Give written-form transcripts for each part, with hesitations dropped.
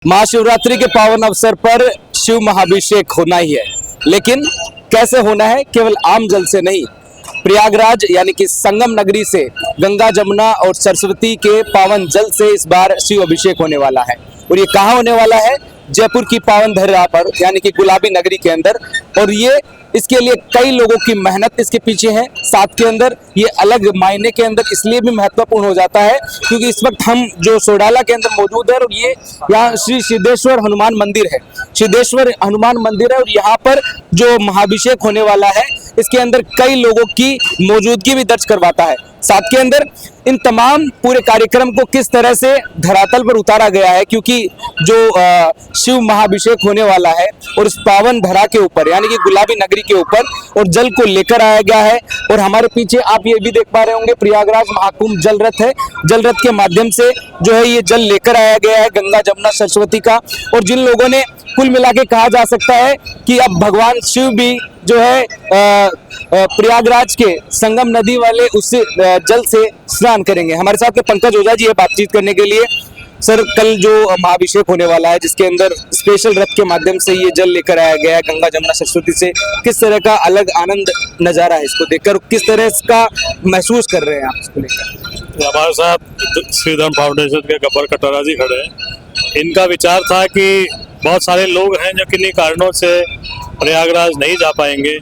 महाशिवरात्रि के पावन अवसर पर शिव महाभिषेक होना ही है, लेकिन कैसे होना है? केवल आम जल से नहीं, प्रयागराज यानी कि संगम नगरी से गंगा, जमुना और सरस्वती के पावन जल से इस बार शिव अभिषेक होने वाला है। और ये कहाँ होने वाला है? जयपुर की पावन धरा पर यानी कि गुलाबी नगरी के अंदर। और ये इसके लिए कई लोगों की मेहनत इसके पीछे है। साथ के अंदर ये अलग मायने के अंदर इसलिए भी महत्वपूर्ण हो जाता है क्योंकि इस वक्त हम जो सोडाला के अंदर मौजूद है और ये यहाँ श्री सिद्धेश्वर हनुमान मंदिर है। सिद्धेश्वर हनुमान मंदिर है और यहाँ पर जो महाभिषेक होने वाला है इसके अंदर कई लोगों की मौजूदगी भी दर्ज करवाता है। साथ के अंदर इन तमाम पूरे कार्यक्रम को किस तरह से धरातल पर उतारा गया है, क्योंकि जो शिव महाभिषेक होने वाला है और इस पावन धरा के ऊपर यानी कि गुलाबी नगरी के ऊपर और जल को लेकर आया गया है। और हमारे पीछे आप ये भी देख पा रहे होंगे प्रयागराज महाकुंभ जल रथ है। जल रथ के माध्यम से जो है ये जल लेकर आया गया है गंगा, जमुना, सरस्वती का। और जिन लोगों ने कुल मिला के कहा जा सकता है कि अब भगवान शिव भी जो है प्रयागराज के संगम नदी वाले उस जल से स्नान करेंगे। हमारे साथ में पंकज ओझा जी है बातचीत करने के लिए। सर, कल जो महाभिषेक होने वाला है जिसके अंदर स्पेशल रथ के माध्यम से ये जल लेकर आया गया है गंगा, जमुना, सरस्वती से, किस तरह का अलग आनंद नजारा है इसको देखकर, किस तरह इसका महसूस कर रहे हैं आप इसको लेकर? हमारे साथ श्रीधम फाउंडेशन के गब्बर कटारा जी खड़े हैं। इनका विचार था कि बहुत सारे लोग हैं जो किन्हीं कारणों से प्रयागराज नहीं जा पाएंगे।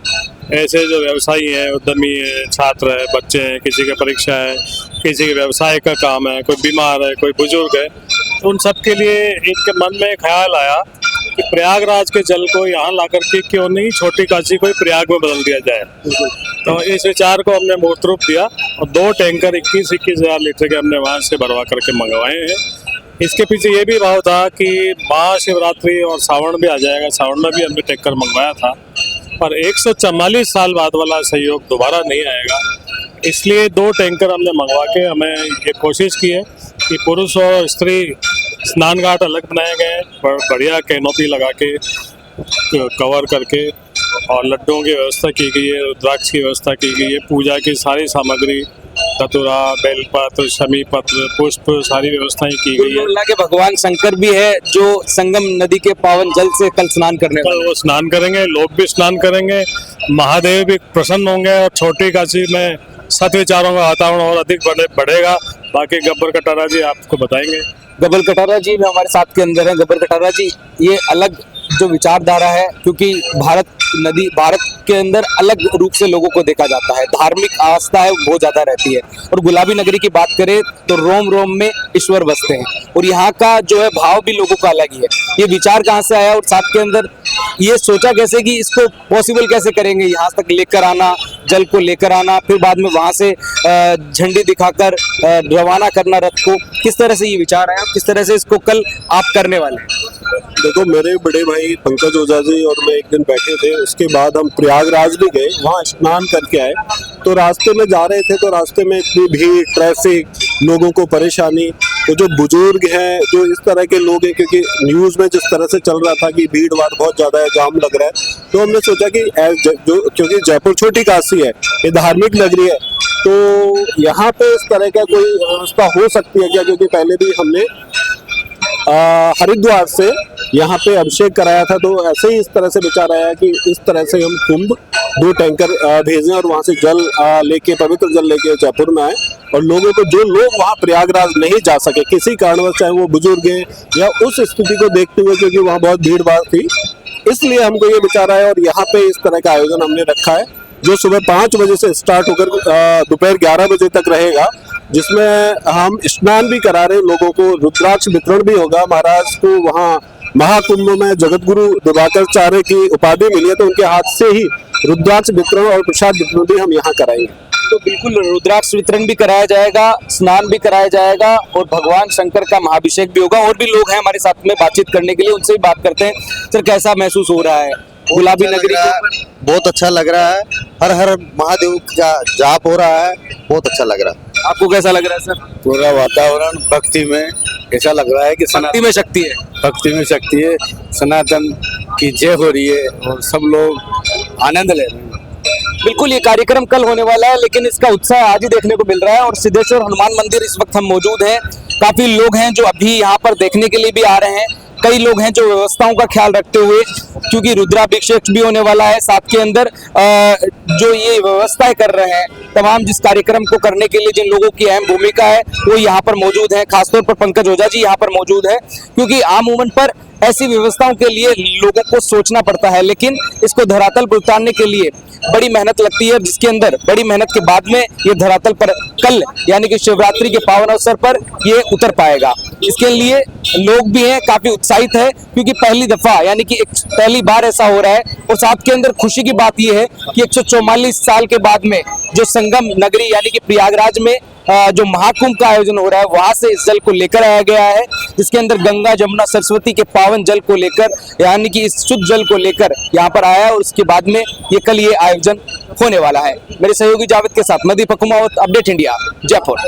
ऐसे जो व्यवसायी हैं, उद्यमी हैं, छात्र हैं, बच्चे हैं, किसी की परीक्षा है, किसी के व्यवसाय का काम है, कोई बीमार है, कोई बुजुर्ग है, तो उन सब के लिए इनके मन में ख्याल आया कि प्रयागराज के जल को यहाँ ला करके क्यों नहीं छोटी काशी को प्रयाग में बदल दिया जाए। तो इस विचार को हमने मूर्त रूप दिया और 2 टैंकर 21-21 हज़ार लीटर के हमने वहाँ से भरवा करके मंगवाए हैं। इसके पीछे ये भी भाव था कि महाशिवरात्रि और सावन भी आ जाएगा, सावन में भी हमने टैंकर मंगवाया था, पर 144 साल बाद वाला सहयोग दोबारा नहीं आएगा। इसलिए 2 टैंकर हमने मंगवा के हमें ये कोशिश की है कि पुरुष और स्त्री स्नान घाट अलग बनाए गए हैं, बढ़िया कैनोपी लगा के कवर करके, और लड्डुओं की व्यवस्था की गई है, रुद्राक्ष की व्यवस्था की गई है, पूजा की सारी सामग्री, धतूरा, बेलपत्र, शमी पत्र, पुष्प, सारी व्यवस्थाएं की गई है। अल्लाह के भगवान शंकर भी है जो संगम नदी के पावन जल से कल स्नान करने वाले। वो स्नान करेंगे, लोग भी स्नान करेंगे, महादेव भी प्रसन्न होंगे और छोटी काशी में सत्विचारों का वातावरण और अधिक बढ़ेगा। बाकी गब्बर कटारा जी आपको बताएंगे। गब्बर कटारा जी भी हमारे साथ के अंदर है। गब्बर कटारा जी, ये अलग जो विचारधारा है, क्योंकि भारत के अंदर अलग रूप से लोगों को देखा जाता है, धार्मिक आस्था है बहुत ज्यादा रहती है। और गुलाबी नगरी की बात करें तो रोम रोम में ईश्वर बसते हैं और यहाँ का जो है भाव भी लोगों का अलग ही है। ये विचार कहाँ से आया और साथ के अंदर ये सोचा कैसे कि इसको पॉसिबल कैसे करेंगे, यहाँ तक लेकर आना, जल को लेकर आना, फिर बाद में वहां से झंडी दिखाकर रवाना करना रथ को, किस तरह से ये विचार आया, किस तरह से इसको कल आप करने वाले हैं? देखो, मेरे बड़े भाई पंकज ओझा जी और मैं एक दिन बैठे थे, उसके बाद हम प्रयागराज भी गए, वहाँ स्नान करके आए। तो रास्ते में जा रहे थे तो रास्ते में इतनी भीड़, ट्रैफिक, लोगों को परेशानी, तो जो बुजुर्ग हैं, जो इस तरह के लोग हैं, क्योंकि न्यूज में जिस तरह से चल रहा था कि भीड़ भाड़ बहुत ज्यादा है, जाम लग रहा है, तो हमने सोचा कि क्योंकि जयपुर छोटी काशी है, ये धार्मिक नगरी है, तो यहाँ पे इस तरह का कोई व्यवस्था हो सकती है क्या? क्योंकि पहले भी हमने हरिद्वार से यहाँ पे अभिषेक कराया था, तो ऐसे ही इस तरह से विचार आया कि इस तरह से हम कुंभ 2 टैंकर भेजें और वहाँ से जल लेके, पवित्र जल लेके जयपुर में आए और लोगों को, जो लोग वहाँ प्रयागराज नहीं जा सके किसी कारणवश, चाहे वो बुजुर्ग हैं या उस स्थिति को देखते हुए, क्योंकि वहाँ बहुत भीड़ भाड़ थी, इसलिए हमको ये विचार आया और यहाँ पे इस तरह का आयोजन हमने रखा है जो सुबह 5 बजे से स्टार्ट होकर दोपहर 11 बजे तक रहेगा, जिसमें हम स्नान भी करा रहे हैं लोगों को, रुद्राक्ष वितरण भी होगा। महाराज को वहाँ महाकुंभ में जगत गुरु दिवाकराचार्य की उपाधि मिली है, तो उनके हाथ से ही रुद्राक्ष वितरण और प्रसाद वितरण भी हम यहाँ कराएंगे। तो बिल्कुल रुद्राक्ष वितरण भी कराया जाएगा, स्नान भी कराया जाएगा और भगवान शंकर का महाभिषेक भी होगा। और भी लोग हैं हमारे साथ में बातचीत करने के लिए, उनसे भी बात करते हैं। सर, कैसा महसूस हो रहा है गुलाबी नगरी? बहुत अच्छा लग रहा है, हर हर महादेव का जाप हो रहा है, बहुत अच्छा लग रहा है। आपको कैसा लग रहा है सर? पूरा वातावरण भक्ति में ऐसा लग रहा है कि भक्ति में शक्ति है, भक्ति में शक्ति है, सनातन की जय हो रही है और सब लोग आनंद ले रहे हैं। बिल्कुल, ये कार्यक्रम कल होने वाला है लेकिन इसका उत्साह आज ही देखने को मिल रहा है। और सिद्धेश्वर हनुमान मंदिर इस वक्त हम मौजूद हैं, काफी लोग हैं जो अभी यहाँ पर देखने के लिए भी आ रहे हैं। कई लोग हैं जो व्यवस्थाओं का ख्याल रखते हुए, क्योंकि रुद्राभिषेक भी होने वाला है, साथ के अंदर जो ये व्यवस्थाएं कर रहे हैं, तमाम जिस कार्यक्रम को करने के लिए जिन लोगों की अहम भूमिका है वो यहाँ पर मौजूद है। खासतौर पर पंकज ओझा जी यहाँ पर मौजूद है, क्योंकि आम उमन पर ऐसी व्यवस्थाओं के लिए लोगों को सोचना पड़ता है, लेकिन इसको धरातल पर उतारने के लिए बड़ी मेहनत लगती है, जिसके अंदर बड़ी मेहनत के बाद में ये धरातल पर कल यानी कि शिवरात्रि के पावन अवसर पर ये उतर पाएगा। इसके लिए लोग भी हैं काफी उत्साहित है, क्योंकि पहली दफा यानी कि पहली बार ऐसा हो रहा है। और साथ के अंदर खुशी की बात यह है कि 144 साल के बाद में जो संगम नगरी यानी कि प्रयागराज में जो महाकुंभ का आयोजन हो रहा है, वहां से इस जल को लेकर आया गया है, जिसके अंदर गंगा जमुना सरस्वती के पावन जल को लेकर यानी कि इस शुद्ध जल को लेकर यहाँ पर आया है। और उसके बाद में ये कल ये आयोजन होने वाला है। मेरे सहयोगी जावेद के साथ मैं दीपक कुमावत, अपडेट इंडिया, जयपुर।